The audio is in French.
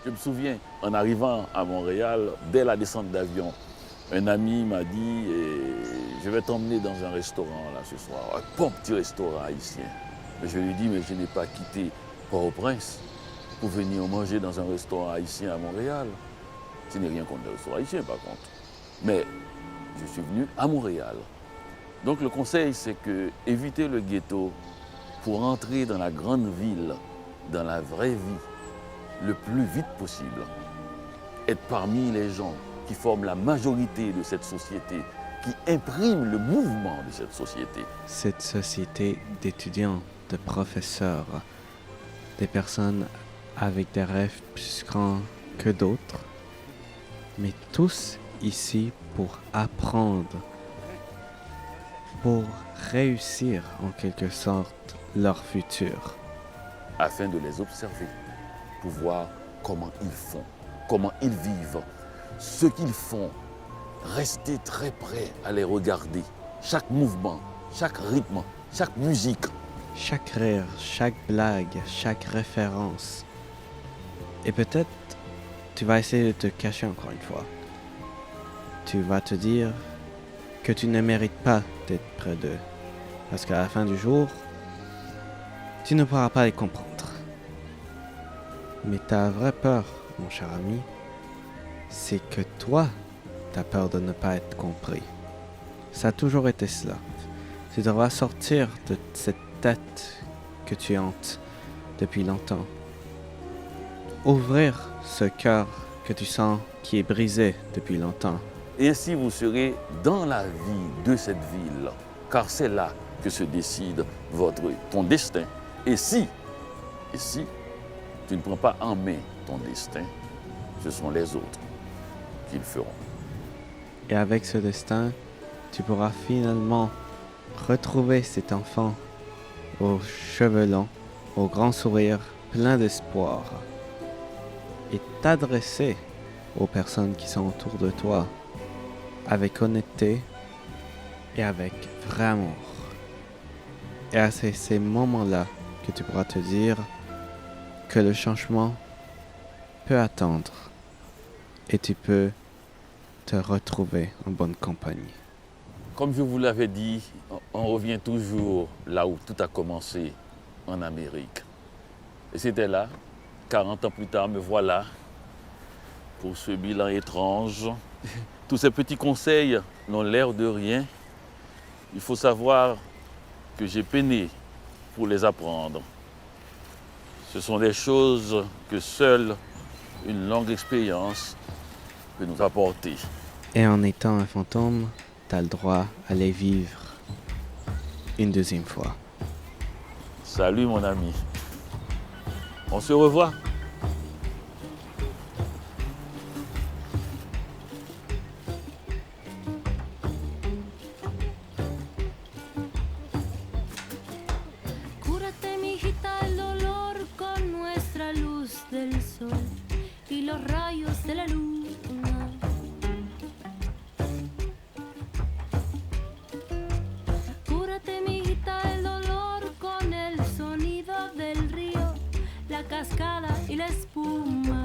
Je me souviens, en arrivant à Montréal, dès la descente d'avion, un ami m'a dit je vais t'emmener dans un restaurant là ce soir, un bon petit restaurant haïtien. Mais je lui ai dit, mais je n'ai pas quitté Port-au-Prince pour venir manger dans un restaurant haïtien à Montréal. Ce n'est rien contre les restaurants haïtiens par contre. Mais je suis venu à Montréal. Donc le conseil, c'est que éviter le ghetto pour entrer dans la grande ville, dans la vraie vie, le plus vite possible. Être parmi les gens qui forment la majorité de cette société, qui impriment le mouvement de cette société. Cette société d'étudiants, de professeurs, des personnes avec des rêves plus grands que d'autres, mais tous ici pour apprendre, pour réussir en quelque sorte leur futur. Afin de les observer, pour voir comment ils font, comment ils vivent, ce qu'ils font. Rester très près à les regarder. Chaque mouvement, chaque rythme, chaque musique. Chaque rire, chaque blague, chaque référence. Et peut-être tu vas essayer de te cacher encore une fois. Tu vas te dire que tu ne mérites pas d'être près d'eux. Parce qu'à la fin du jour, tu ne pourras pas les comprendre. Mais ta vraie peur, mon cher ami, c'est que toi, tu as peur de ne pas être compris. Ça a toujours été cela. Tu devras sortir de cette tête que tu hantes depuis longtemps. Ouvrir ce cœur que tu sens qui est brisé depuis longtemps. Et ainsi vous serez dans la vie de cette ville, car c'est là que se décide ton destin. Et si tu ne prends pas en main ton destin, ce sont les autres qui le feront. Et avec ce destin, tu pourras finalement retrouver cet enfant aux cheveux longs, au grand sourire, plein d'espoir, et t'adresser aux personnes qui sont autour de toi avec honnêteté et avec vrai amour. Et c'est ces moments-là que tu pourras te dire que le changement peut attendre et tu peux te retrouver en bonne compagnie. Comme je vous l'avais dit, on revient toujours là où tout a commencé, en Amérique. Et c'était là, 40 ans plus tard, me voilà pour ce bilan étrange. Tous ces petits conseils n'ont l'air de rien. Il faut savoir que j'ai peiné pour les apprendre. Ce sont des choses que seule une longue expérience peut nous apporter. Et en étant un fantôme, t'as le droit à les vivre une deuxième fois. Salut mon ami. On se revoit. Cúrate, mijita, el dolor con nuestra luz del sol y los rayos de la luna. Cúrate, mijita, el dolor con el sonido del río, la cascada y la espuma.